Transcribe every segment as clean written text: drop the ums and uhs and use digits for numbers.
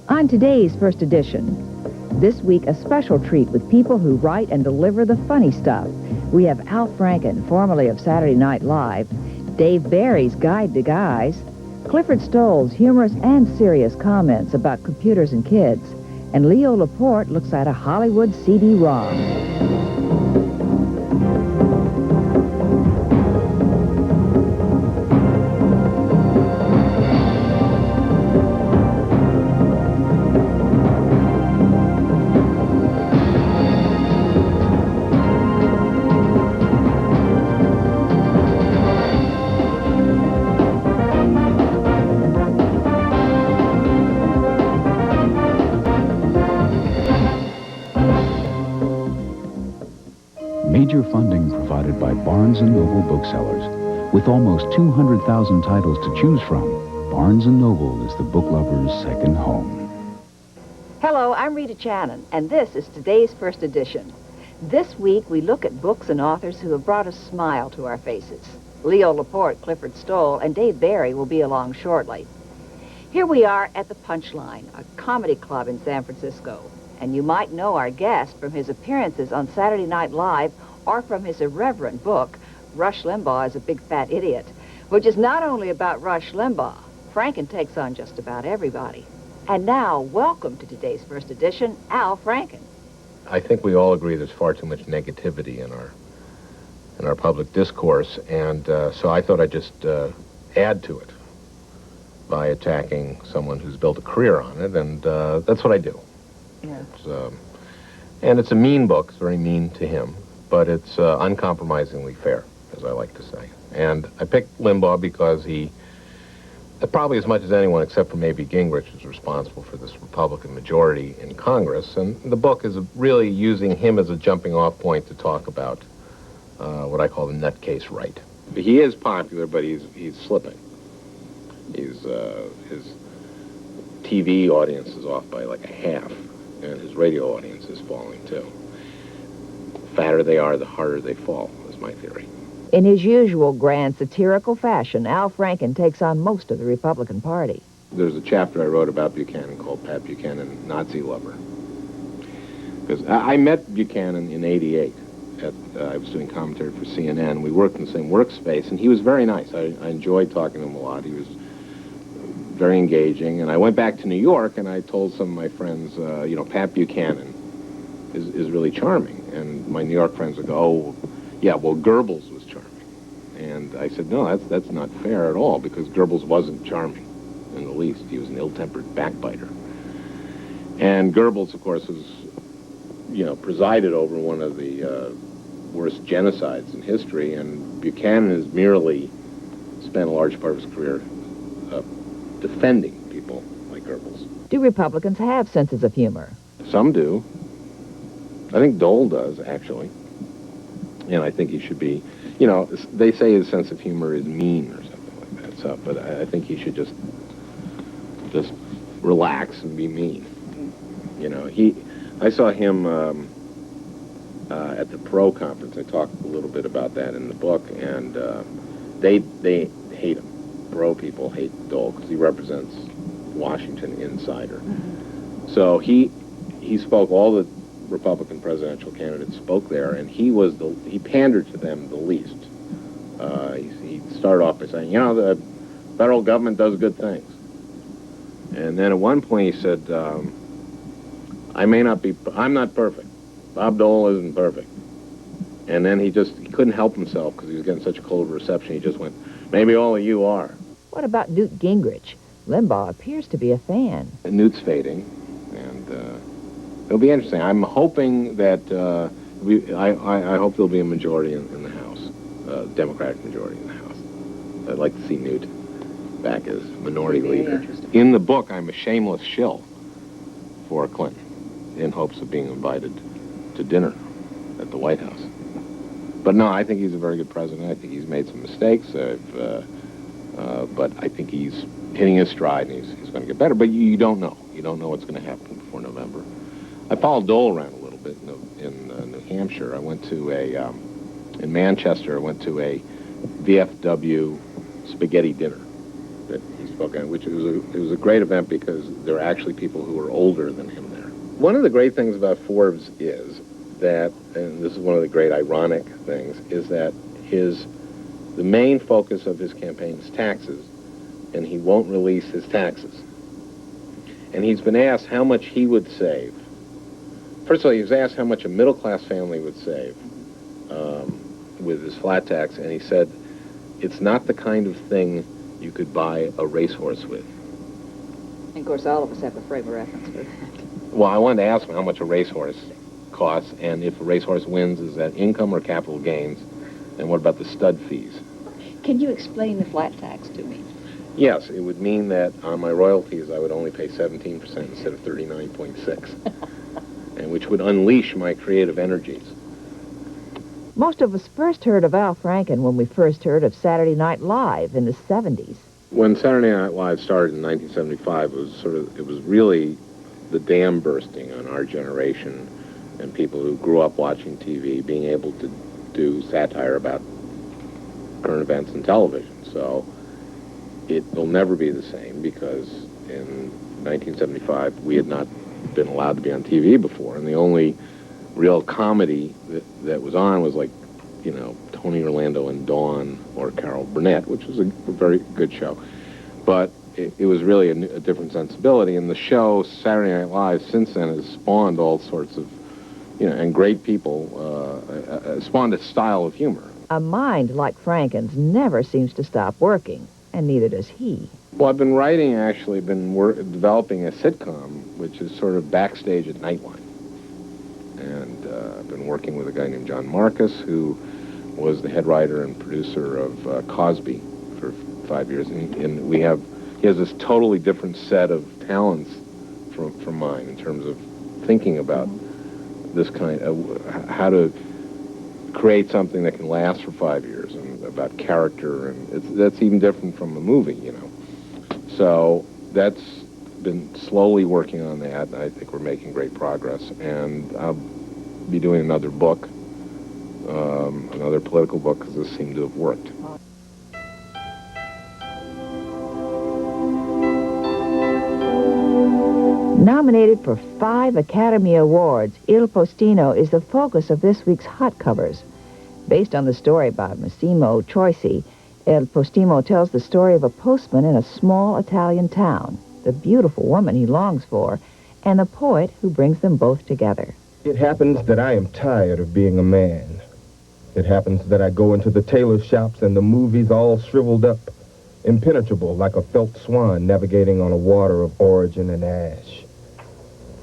On today's first edition, this week a special treat with people who write and deliver the funny stuff. We have Al Franken, formerly of Saturday Night Live, Dave Barry's Guide to Guys, Clifford Stoll's humorous and serious comments about computers and kids, and Leo Laporte looks at a Hollywood CD-ROM. Major funding provided by Barnes & Noble booksellers. With almost 200,000 titles to choose from, Barnes & Noble is the book lover's second home. Hello, I'm Rita Channon, and this is today's first edition. This week, we look at books and authors who have brought a smile to our faces. Leo Laporte, Clifford Stoll, and Dave Barry will be along shortly. Here we are at the Punchline, a comedy club in San Francisco. And you might know our guest from his appearances on Saturday Night Live or from his irreverent book, Rush Limbaugh is a Big Fat Idiot, which is not only about Rush Limbaugh. Franken takes on just about everybody. And now, welcome to today's first edition, Al Franken. I think we all agree there's far too much negativity in our public discourse, and so I thought I'd just add to it by attacking someone who's built a career on it, and that's what I do. Yeah. And it's a mean book. It's very mean to him, but it's uncompromisingly fair, as I like to say. And I picked Limbaugh because he, probably as much as anyone except for maybe Gingrich, is responsible for this Republican majority in Congress. And the book is really using him as a jumping-off point to talk about what I call the nutcase right. He is popular, but he's slipping. His TV audience is off by like a half. And his radio audience is falling, too. The fatter they are, the harder they fall, is my theory. In his usual grand satirical fashion, Al Franken takes on most of the Republican Party. There's a chapter I wrote about Buchanan called Pat Buchanan, Nazi Lover. Because I met Buchanan in '88. I was doing commentary for CNN. We worked in the same workspace, and he was very nice. I enjoyed talking to him a lot. He was very engaging, and I went back to New York and I told some of my friends, Pat Buchanan is really charming, and my New York friends would go, oh, yeah, well, Goebbels was charming, and I said, no, that's not fair at all, because Goebbels wasn't charming in the least. He was an ill-tempered backbiter, and Goebbels, of course, was, presided over one of the worst genocides in history, and Buchanan has merely spent a large part of his career defending people like Goebbels. Do Republicans have senses of humor? Some do. I think Dole does, actually. And I think he should be, they say his sense of humor is mean or something like that. So, but I think he should just relax and be mean. I saw him at the Pro conference. I talked a little bit about that in the book, and they hate him. Pro people hate Dole because he represents Washington insider. So he spoke, all the Republican presidential candidates spoke there, and he pandered to them the least. He started off by saying, the federal government does good things. And then at one point he said, I'm not perfect. Bob Dole isn't perfect. And then he couldn't help himself because he was getting such a cold reception. He just went, maybe all of you are. What about Newt Gingrich? Limbaugh appears to be a fan. And Newt's fading, and it'll be interesting. I'm hoping that I hope there'll be a majority in the House, Democratic majority in the House. I'd like to see Newt back as minority leader. In the book, I'm a shameless shill for Clinton, in hopes of being invited to dinner at the White House. But no, I think he's a very good president. I think he's made some mistakes. But I think he's hitting his stride, and he's going to get better. But you don't know. You don't know what's going to happen before November. I followed Dole around a little bit in New Hampshire. I went to in Manchester, I went to a VFW spaghetti dinner that he book, and it was a great event because there were actually people who were older than him there. One of the great things about Forbes is that, and this is one of the great ironic things, is that the main focus of his campaign is taxes, and he won't release his taxes. And he's been asked how much he would save. First of all, he was asked how much a middle-class family would save with his flat tax, and he said, it's not the kind of thing you could buy a racehorse with. And of course, all of us have a frame of reference for that. Well, I wanted to ask him how much a racehorse costs, and if a racehorse wins, is that income or capital gains, and what about the stud fees? Can you explain the flat tax to me? Yes, it would mean that on my royalties, I would only pay 17% instead of 39.6%, and which would unleash my creative energies. Most of us first heard of Al Franken when we first heard of Saturday Night Live in the 70s. When Saturday Night Live started in 1975, it was really the dam bursting on our generation and people who grew up watching TV, being able to do satire about current events in television. So it will never be the same because in 1975 we had not been allowed to be on TV before, and the only real comedy that was on was like, Tony Orlando and Dawn or Carol Burnett, which was a very good show. But it was really a different sensibility, and the show Saturday Night Live since then has spawned all sorts of, and great people, spawned a style of humor. A mind like Franken's never seems to stop working, and neither does he. Well, I've been writing, actually, developing a sitcom, which is sort of backstage at Nightline. And I've been working with a guy named John Marcus, who was the head writer and producer of Cosby for 5 years. And he has this totally different set of talents from mine in terms of thinking about this kind of, how to create something that can last for 5 years, and about character, and that's even different from a movie, So that's been slowly working on that, and I think we're making great progress. And I'll be doing another book, another political book, because this seemed to have worked. Nominated for 5 Academy Awards, Il Postino is the focus of this week's Hot Covers. Based on the story by Massimo Troisi, Il Postino tells the story of a postman in a small Italian town, the beautiful woman he longs for, and the poet who brings them both together. It happens that I am tired of being a man. It happens that I go into the tailor shops and the movies all shriveled up, impenetrable like a felt swan navigating on a water of origin and ash.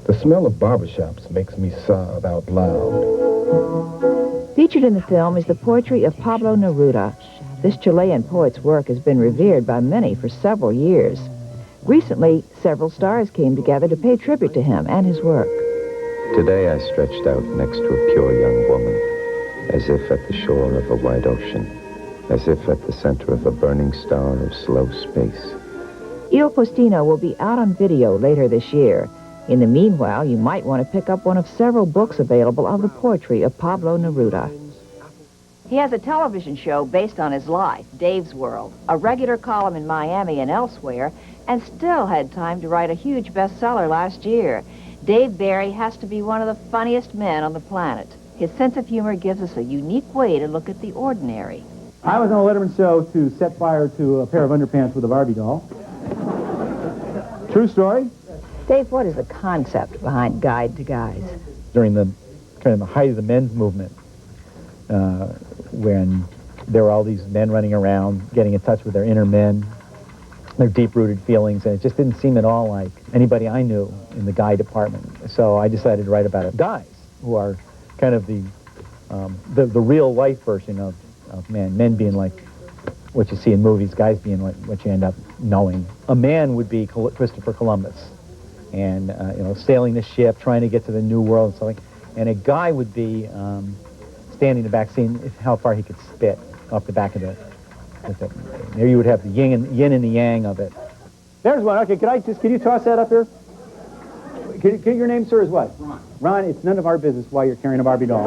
The smell of barbershops makes me sob out loud. Featured in the film is the poetry of Pablo Neruda. This Chilean poet's work has been revered by many for several years. Recently, several stars came together to pay tribute to him and his work. Today I stretched out next to a pure young woman, as if at the shore of a wide ocean, as if at the center of a burning star of slow space. Il Postino will be out on video later this year. In the meanwhile, you might want to pick up one of several books available of the poetry of Pablo Neruda. He has a television show based on his life, Dave's World, a regular column in Miami and elsewhere, and still had time to write a huge bestseller last year. Dave Barry has to be one of the funniest men on the planet. His sense of humor gives us a unique way to look at the ordinary. I was on a Letterman show to set fire to a pair of underpants with a Barbie doll. True story. Dave, what is the concept behind Guide to Guys? During the kind of the height of the men's movement, when there were all these men running around, getting in touch with their inner men, their deep-rooted feelings, and it just didn't seem at all like anybody I knew in the guy department. So I decided to write about it. Guys, who are kind of the real-life version of men. Men being like what you see in movies, guys being like what you end up knowing. A man would be Christopher Columbus, and sailing the ship, trying to get to the New World and something. And a guy would be standing in the back, seeing how far he could spit off the back of the thing. There you would have the yin and the yang of it. There's one. Okay, can you toss that up here? Your name, sir, is what? Ron. Ron, it's none of our business why you're carrying a Barbie doll.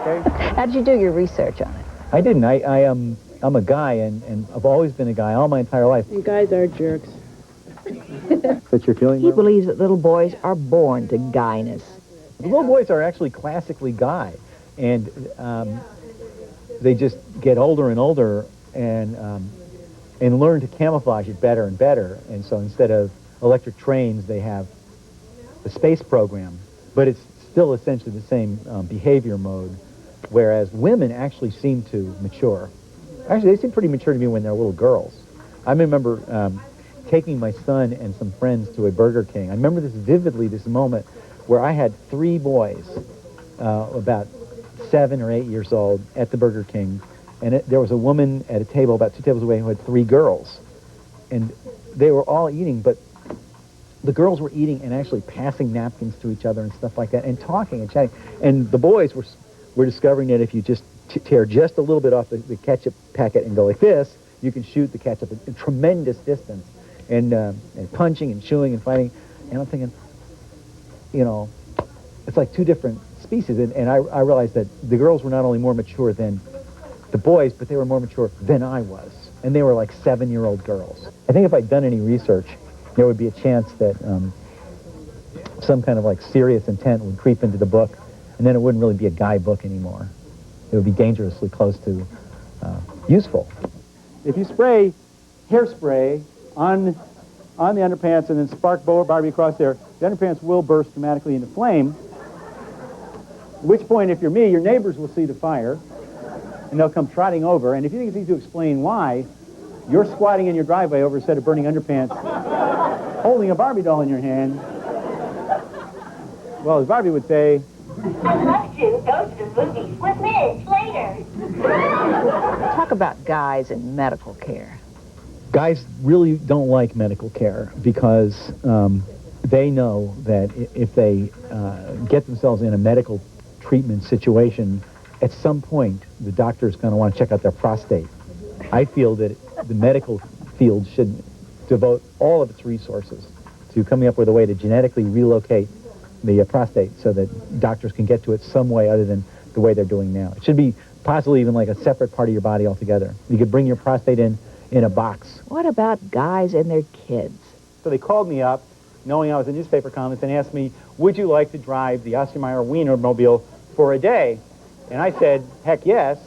Okay? How did you do your research on it? I didn't. I I'm a guy, and I've always been a guy all my entire life. And guys are jerks. That's your feeling? He believes that little boys are born to guyness. The little boys are actually classically guy, and they just get older and older and learn to camouflage it better and better. And so instead of electric trains, they have the space program, but it's still essentially the same behavior mode, whereas women actually seem to mature. Actually, they seem pretty mature to me when they're little girls. I remember taking my son and some friends to a Burger King. I remember this vividly, this moment where I had 3 boys, about 7 or 8 years old, at the Burger King, and there was a woman at a table about 2 tables away who had 3 girls, and they were all eating, but the girls were eating and actually passing napkins to each other and stuff like that, and talking and chatting, and the boys were discovering that if you just tear just a little bit off the ketchup packet and go like this, you can shoot the ketchup at a tremendous distance, and punching and chewing and fighting, and I'm thinking, you know, it's like 2 different species, and I realized that the girls were not only more mature than the boys, but they were more mature than I was, and they were like 7-year-old girls. I think if I'd done any research, there would be a chance that some kind of like serious intent would creep into the book, and then it wouldn't really be a guy book anymore. It would be dangerously close to useful. If you spray hairspray on the underpants and then spark Barbie across there, the underpants will burst dramatically into flame, at which point, if you're me, your neighbors will see the fire, and they'll come trotting over, and if you think it's easy to explain why, you're squatting in your driveway over a set of burning underpants, holding a Barbie doll in your hand. Well, as Barbie would say, I'd love to go to the movies with Midge later. Talk about guys in medical care. guys really don't like medical care because they know that if they get themselves in a medical treatment situation, at some point the doctor is going to want to check out their prostate. I feel that the medical field should devote all of its resources to coming up with a way to genetically relocate the prostate so that doctors can get to it some way other than the way they're doing now. It should be possibly even like a separate part of your body altogether. You could bring your prostate in a box. What about guys and their kids? So they called me up, knowing I was a newspaper columnist, and asked me, would you like to drive the Ostermeyer Wienermobile for a day? And I said, heck yes.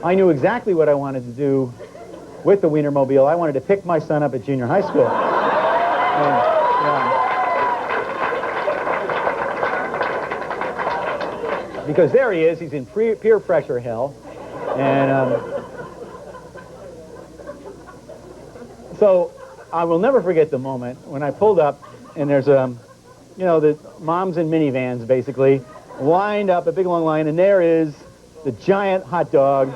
I knew exactly what I wanted to do with the Wienermobile. I wanted to pick my son up at junior high school. Because there he is, he's in peer pressure hell. And so I will never forget the moment when I pulled up and there's you know, the moms in minivans basically lined up, a big long line, and there is the giant hot dog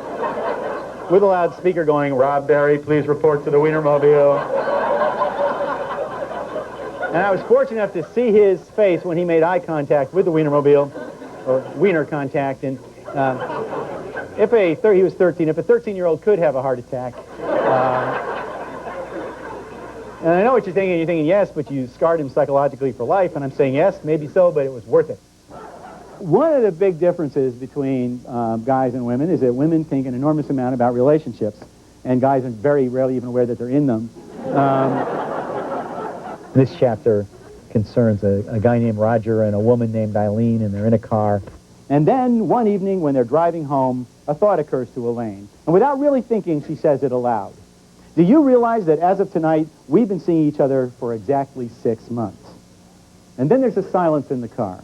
with a loudspeaker going, Rob Berry, please report to the Wienermobile. And I was fortunate enough to see his face when he made eye contact with the Wienermobile, or Wiener contact, and he was 13, if a 13-year-old could have a heart attack. And I know what you're thinking, yes, but you scarred him psychologically for life, and I'm saying yes, maybe so, but it was worth it. One of the big differences between guys and women is that women think an enormous amount about relationships, and guys are very rarely even aware that they're in them. This chapter concerns a guy named Roger and a woman named Eileen, and they're in a car. And then one evening when they're driving home, a thought occurs to Elaine. And without really thinking, she says it aloud. Do you realize that as of tonight, we've been seeing each other for exactly 6 months? And then there's a silence in the car.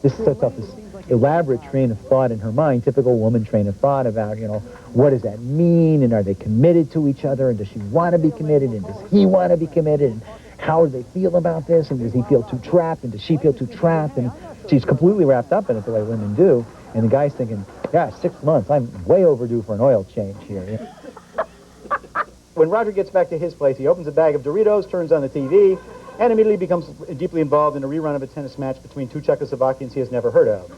This sets up this elaborate train of thought in her mind, typical woman train of thought about, you know, what does that mean, and are they committed to each other, and does she want to be committed, and does he want to be committed, and how do they feel about this, and does he feel too trapped, and does she feel too trapped, and she's completely wrapped up in it the way women do, and the guy's thinking, gosh, 6 months, I'm way overdue for an oil change here. You know? When Roger gets back to his place, he opens a bag of Doritos, turns on the TV, and immediately becomes deeply involved in a rerun of a tennis match between two Czechoslovakians he has never heard of.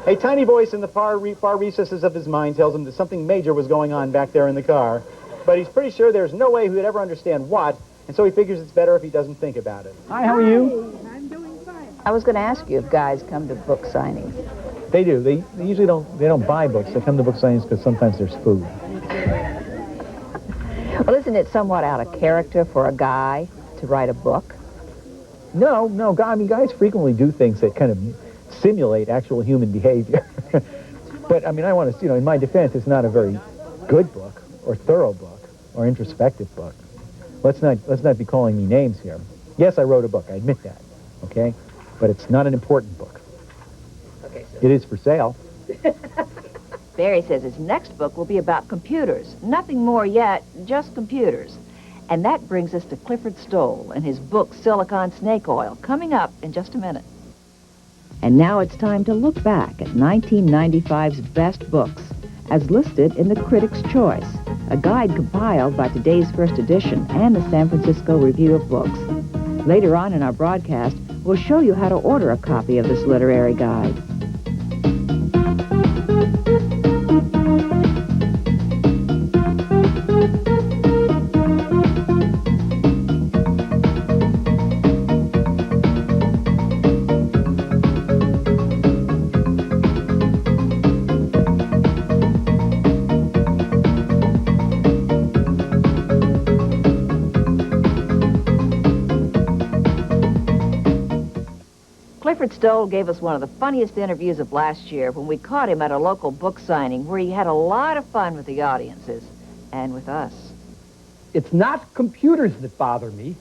A tiny voice in the far recesses of his mind tells him that something major was going on back there in the car, but he's pretty sure there's no way he would ever understand what, and so he figures it's better if he doesn't think about it. Hi, how are you? I'm doing fine. I was going to ask you if guys come to book signings. They do. They usually don't buy books. They come to book signings because sometimes there's food. Well, isn't it somewhat out of character for a guy to write a book? No. I mean, guys frequently do things that kind of simulate actual human behavior. But, I mean, I want to, in my defense, it's not a very good book or thorough book or introspective book. Let's not be calling me names here. Yes, I wrote a book. I admit that. Okay? But it's not an important book. Okay, so It is for sale. Barry says his next book will be about computers. Nothing more yet, just computers. And that brings us to Clifford Stoll and his book, Silicon Snake Oil, coming up in just a minute. And now it's time to look back at 1995's best books, as listed in the Critics' Choice, a guide compiled by today's first edition and the San Francisco Review of Books. Later on in our broadcast, we'll show you how to order a copy of this literary guide. Clifford Stoll gave us one of the funniest interviews of last year when we caught him at a local book signing where he had a lot of fun with the audiences and with us. It's not computers that bother me.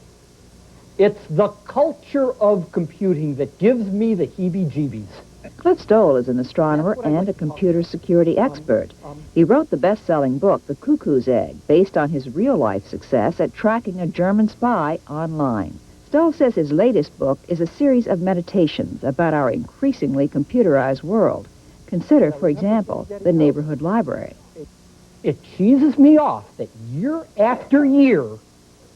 It's the culture of computing that gives me the heebie-jeebies. Cliff Stoll is an astronomer and a computer security expert. He wrote the best-selling book, The Cuckoo's Egg, based on his real-life success at tracking a German spy online. Stoll says his latest book is a series of meditations about our increasingly computerized world. Consider, for example, the neighborhood library. It cheeses me off that year after year,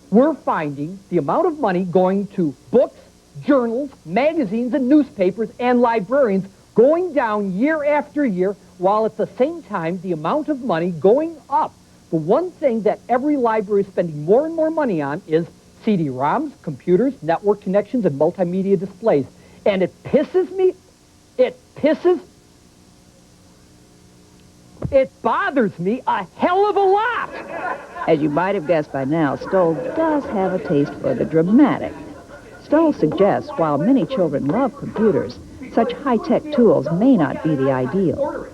we're finding the amount of money going to books, journals, magazines, and newspapers, and librarians going down year after year, while at the same time, the amount of money going up. The one thing that every library is spending more and more money on is CD-ROMs, computers, network connections, and multimedia displays. And it pisses me, it bothers me a hell of a lot. As you might have guessed by now, Stoll does have a taste for the dramatic. Stoll suggests while many children love computers, such high-tech tools may not be the ideal.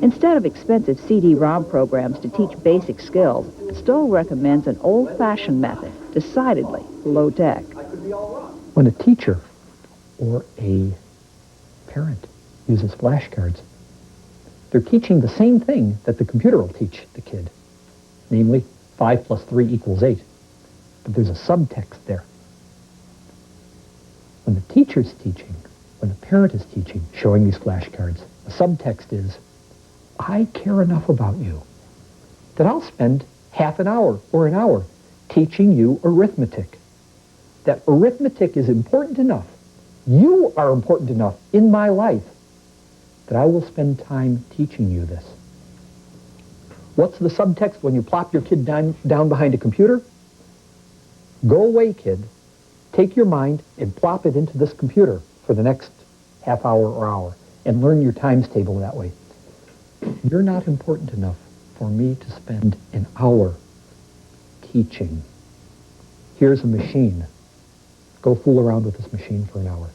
Instead of expensive CD-ROM programs to teach basic skills, Stoll recommends an old-fashioned method, decidedly low-tech. When a teacher or a parent uses flashcards, they're teaching the same thing that the computer will teach the kid, namely 5 plus 3 equals 8. But there's a subtext there. When the teacher's teaching, when the parent is teaching, showing these flashcards, the subtext is, I care enough about you that I'll spend half an hour or an hour teaching you arithmetic. That arithmetic is important enough. You are important enough in my life that I will spend time teaching you this. What's the subtext when you plop your kid down behind a computer? Go away, kid. Take your mind and plop it into this computer for the next half hour or hour and learn your times table that way. You're not important enough for me to spend an hour teaching. Here's a machine. Go fool around with this machine for an hour.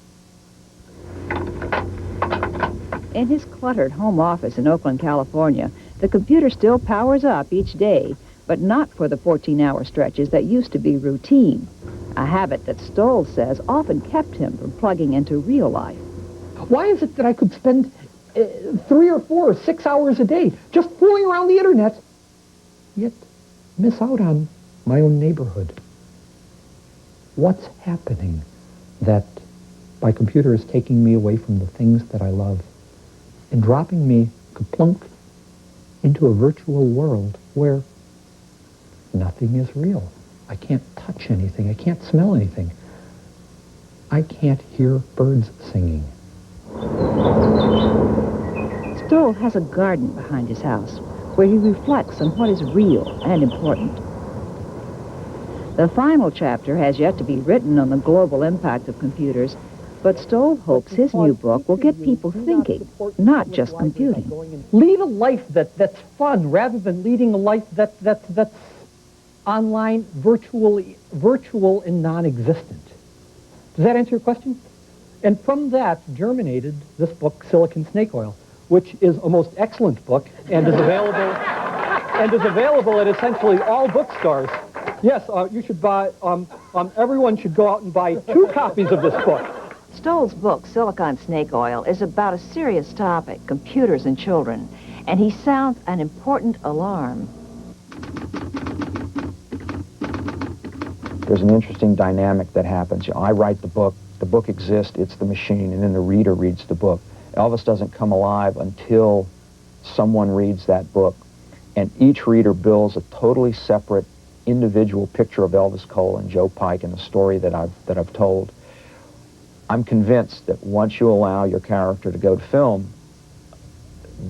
In his cluttered home office in Oakland, California, the computer still powers up each day, but not for the 14-hour stretches that used to be routine, a habit that Stoll says often kept him from plugging into real life. Why is it that I could spend 3 or 4 or 6 hours a day just fooling around the internet, yet miss out on my own neighborhood? What's happening that my computer is taking me away from the things that I love and dropping me kaplunk into a virtual world where nothing is real? I can't touch anything. I can't smell anything. I can't hear birds singing. Stoll has a garden behind his house where he reflects on what is real and important. The final chapter has yet to be written on the global impact of computers, But Stoll hopes his new book will get people thinking, not just computing. Lead a life that's fun rather than leading a life that's online, virtual and non-existent. Does that answer your question? And from that germinated this book, Silicon Snake Oil, which is a most excellent book and is available at essentially all bookstores. Yes, you should buy. Everyone should go out and buy 2 copies of this book. Stoll's book, Silicon Snake Oil, is about a serious topic, computers and children, and he sounds an important alarm. There's an interesting dynamic that happens. I write the book exists, it's the machine, and then the reader reads the book. Elvis doesn't come alive until someone reads that book, and each reader builds a totally separate individual picture of Elvis Cole and Joe Pike and the story that I've told. I'm convinced that once you allow your character to go to film,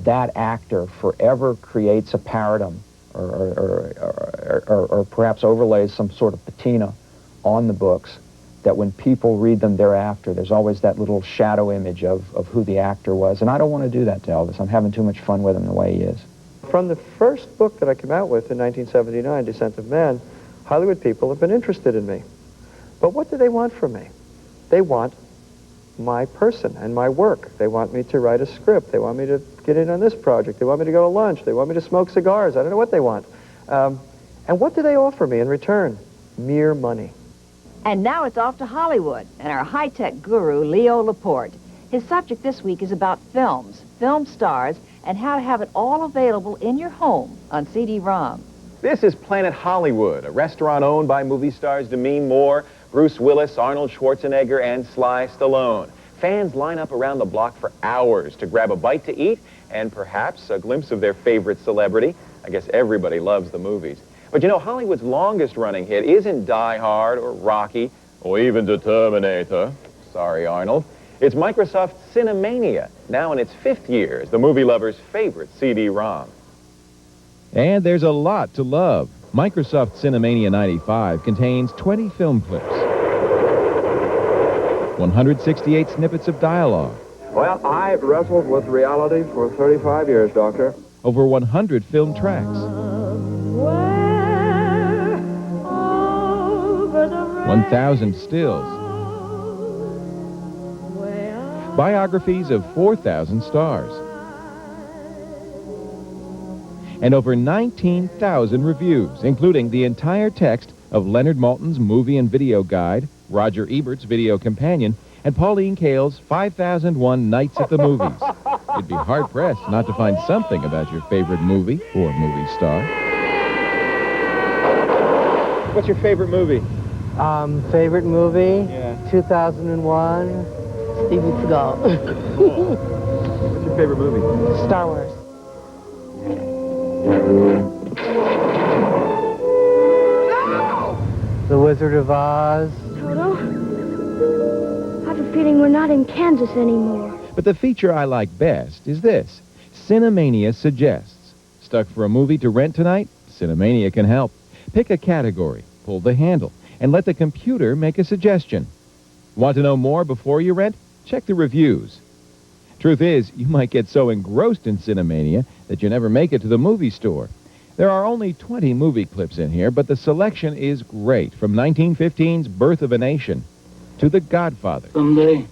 that actor forever creates a paradigm or perhaps overlays some sort of patina on the books that when people read them thereafter, there's always that little shadow image of who the actor was. And I don't want to do that to Elvis. I'm having too much fun with him the way he is. From the first book that I came out with in 1979, Descent of Man, Hollywood people have been interested in me. But what do they want from me? They want my person and my work. They want me to write a script. They want me to get in on this project. They want me to go to lunch. They want me to smoke cigars. I don't know what they want. And what do they offer me in return? Mere money. And now it's off to Hollywood and our high-tech guru, Leo Laporte. His subject this week is about films, film stars, and how to have it all available in your home on CD-ROM. This is Planet Hollywood, a restaurant owned by movie stars Demi Moore, Bruce Willis, Arnold Schwarzenegger, and Sly Stallone. Fans line up around the block for hours to grab a bite to eat and perhaps a glimpse of their favorite celebrity. I guess everybody loves the movies. But you know, Hollywood's longest-running hit isn't Die Hard or Rocky or even The Terminator. Sorry, Arnold. It's Microsoft Cinemania, now in its 5th year as the movie lover's favorite CD-ROM. And there's a lot to love. Microsoft Cinemania 95 contains 20 film clips, 168 snippets of dialogue. Well, I've wrestled with reality for 35 years, Doctor. Over 100 film tracks. 1,000 stills. Biographies of 4,000 stars. And over 19,000 reviews, including the entire text of Leonard Maltin's movie and video guide, Roger Ebert's video companion, and Pauline Kael's 5001 Nights at the Movies. You'd be hard-pressed not to find something about your favorite movie or movie star. What's your favorite movie? Favorite movie? Yeah. 2001, Steven Seagal. What's your favorite movie? Star Wars. The Wizard of Oz. Toto, I have a feeling we're not in Kansas anymore. But the feature I like best is this. Cinemania suggests. Stuck for a movie to rent tonight? Cinemania can help. Pick a category, pull the handle, and let the computer make a suggestion. Want to know more before you rent? Check the reviews. Truth is, you might get so engrossed in Cinemania that you never make it to the movie store. There are only 20 movie clips in here, but the selection is great, from 1915's Birth of a Nation to The Godfather. Someday,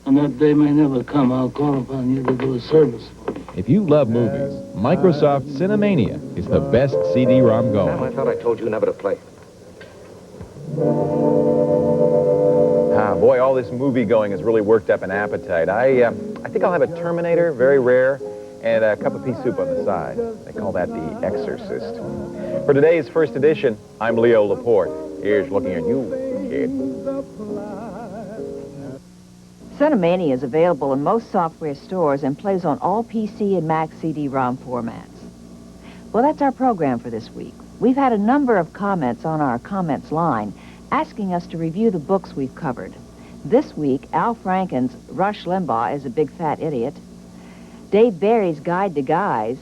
and that day may never come, I'll call upon you to do a service for me. If you love movies, Microsoft Cinemania is the best CD-ROM going. I thought I told you never to play. Ah, boy, all this movie-going has really worked up an appetite. I think I'll have a Terminator, very rare, and a cup of pea soup on the side. They call that The Exorcist. For today's first edition, I'm Leo Laporte. Here's looking at you, kid. Cinemania is available in most software stores and plays on all PC and Mac CD-ROM formats. Well, that's our program for this week. We've had a number of comments on our comments line asking us to review the books we've covered. This week, Al Franken's Rush Limbaugh is a Big Fat Idiot, Dave Barry's Guide to Guys,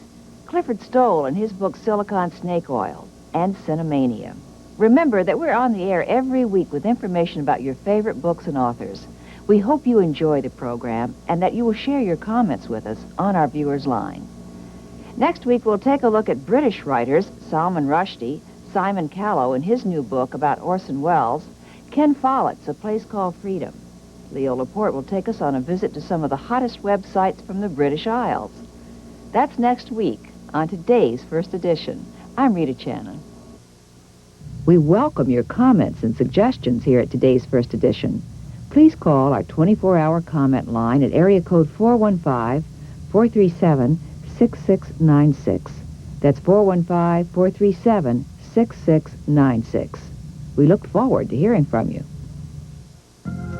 Clifford Stoll and his book Silicon Snake Oil, and Cinemania. Remember that we're on the air every week with information about your favorite books and authors. We hope you enjoy the program and that you will share your comments with us on our viewers line. Next week, we'll take a look at British writers Salman Rushdie, Simon Callow in his new book about Orson Welles, Ken Follett's A Place Called Freedom. Leo Laporte will take us on a visit to some of the hottest websites from the British Isles. That's next week on today's First Edition. I'm Rita Channon. We welcome your comments and suggestions here at today's First Edition. Please call our 24-hour comment line at area code 415-437-6696. That's 415-437-6696. We look forward to hearing from you.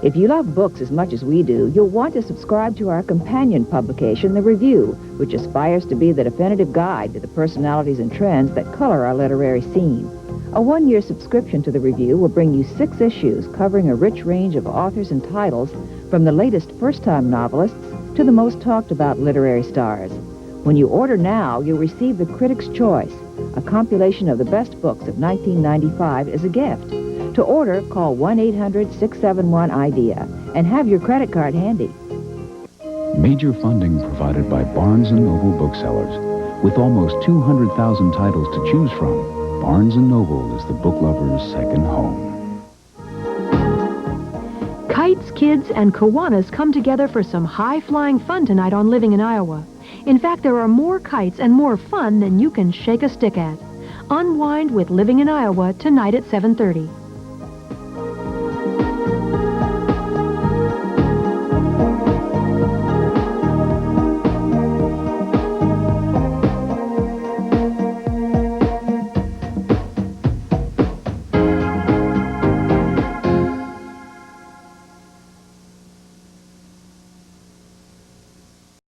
If you love books as much as we do, you'll want to subscribe to our companion publication, The Review, which aspires to be the definitive guide to the personalities and trends that color our literary scene. A one-year subscription to The Review will bring you 6 issues covering a rich range of authors and titles, from the latest first-time novelists to the most talked-about literary stars. When you order now, you'll receive The Critic's Choice, a compilation of the best books of 1995 as a gift. To order, call 1-800-671-IDEA and have your credit card handy. Major funding provided by Barnes & Noble Booksellers. With almost 200,000 titles to choose from, Barnes & Noble is the book lover's second home. Kites, kids, and Kiwanis come together for some high-flying fun tonight on Living in Iowa. In fact, there are more kites and more fun than you can shake a stick at. Unwind with Living in Iowa tonight at 7:30.